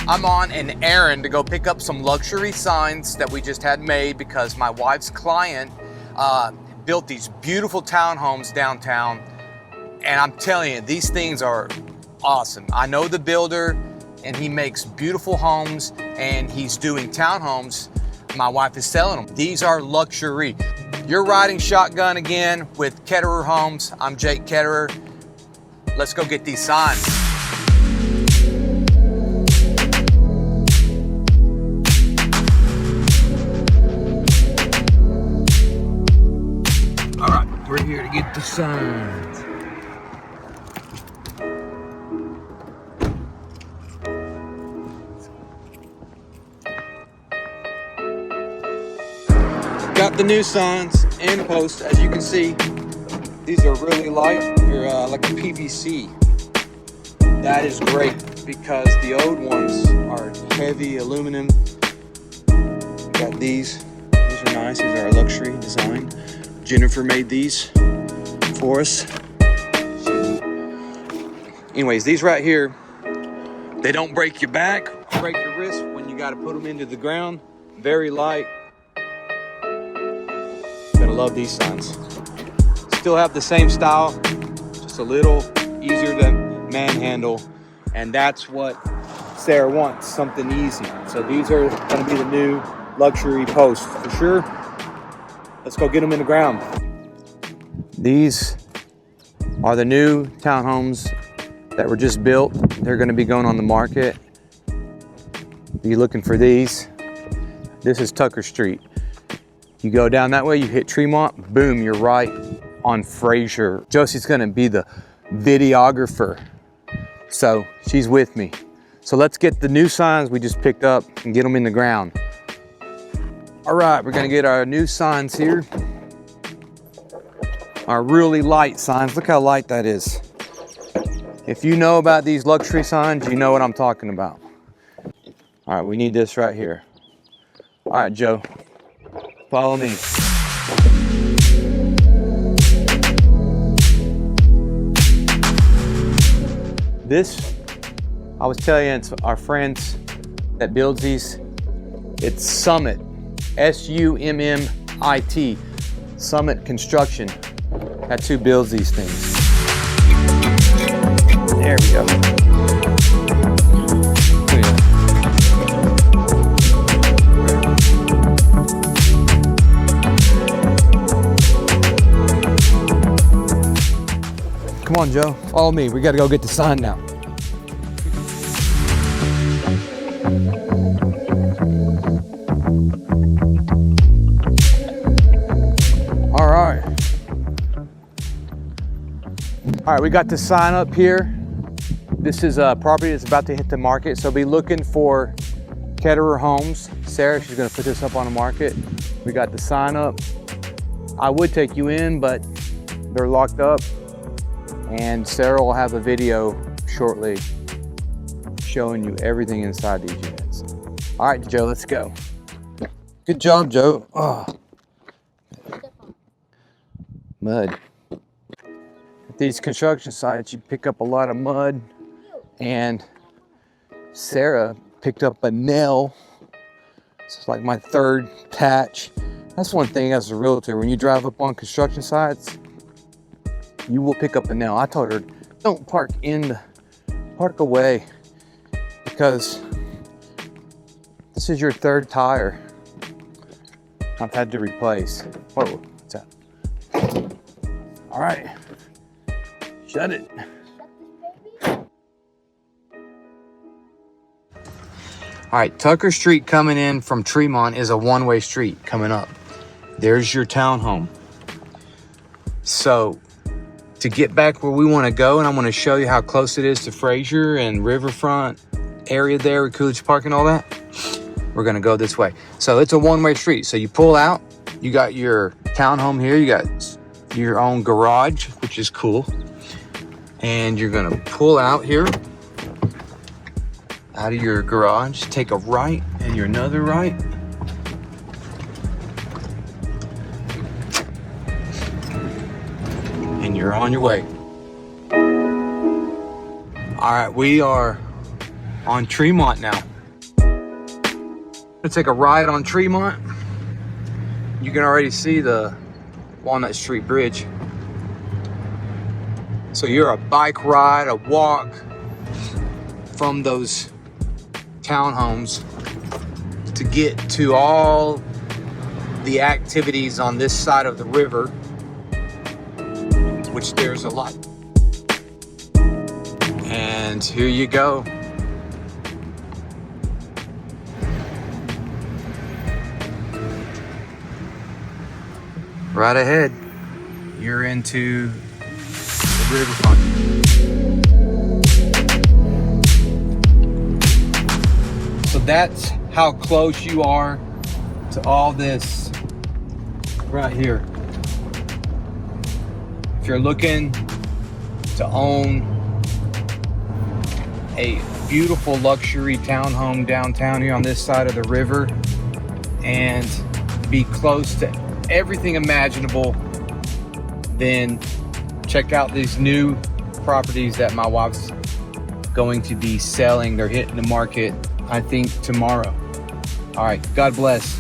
I'm on an errand to go pick up some luxury signs that we just had made because my wife's client built these beautiful townhomes downtown. And I'm telling you, these things are awesome. I know the builder and he makes beautiful homes and he's doing townhomes. My wife is selling them. These are luxury. You're riding shotgun again with Ketterer Homes. I'm Jake Ketterer. Let's go get these signs. All right, we're here to get the signs. Got the new signs in post. As you can see, these are really light. They're like a PVC. That is great because the old ones are heavy aluminum. Got these. These are nice. These are our luxury design. Jennifer made these for us. Anyways, these right here, they don't break your back, break your wrist when you got to put them into the ground. Very light. Gonna love these signs. Still have the same style, just a little easier to manhandle, and that's what Sarah wants, something easy. So these are gonna be the new luxury posts for sure. Let's go get them in the ground. These are the new townhomes that were just built. They're gonna be going on the market. Be looking for these. This is Tucker Street. You go down that way, you hit Tremont, boom, you're right on Fraser. Josie's gonna be the videographer, so she's with me. So let's get the new signs we just picked up and get them in the ground. All right, we're gonna get our new signs here. Our really light signs. Look how light that is. If you know about these luxury signs, you know what I'm talking about. All right, we need this right here. All right, Joe, follow me. This, I was telling you, it's our friends that builds these. It's Summit, S-U-M-M-I-T, Summit Construction. That's who builds these things. There we go. Come on, Joe, follow me. We gotta go get the sign now. All right, we got the sign up here. This is a property that's about to hit the market, so be looking for Ketterer Homes. Sarah, she's gonna put this up on the market. We got the sign up. I would take you in, but they're locked up. And Sarah will have a video shortly showing you everything inside these units. All right, Joe, let's go. Good job, Joe. Oh. Mud. At these construction sites, you pick up a lot of mud, and Sarah picked up a nail. It's like my third patch. That's one thing as a realtor, when you drive up on construction sites, you will pick up a nail. I told her, don't park park away, because this is your third tire I've had to replace. Whoa, what's that? All right, shut it. All right, Tucker Street coming in from Tremont is a one-way street coming up. There's your townhome. So to get back where we want to go, and I'm going to show you how close it is to Fraser and riverfront area there with Coolidge Park and all that, we're going to go this way. So it's a one-way street. So you pull out, you got your townhome here, you got your own garage, which is cool, and you're going to pull out here out of your garage, take a right and your another right, and you're on your way. All right, we are on Tremont now. Let's take a ride on Tremont. You can already see the Walnut Street Bridge. So you're a bike ride, a walk from those townhomes to get to all the activities on this side of the river, which there's a lot. And here you go. Right ahead, you're into the riverfront. So that's how close you are to all this right here. If you're looking to own a beautiful luxury townhome downtown here on this side of the river and be close to everything imaginable, then check out these new properties that my wife's going to be selling. They're hitting the market, I think, tomorrow. All right, God bless.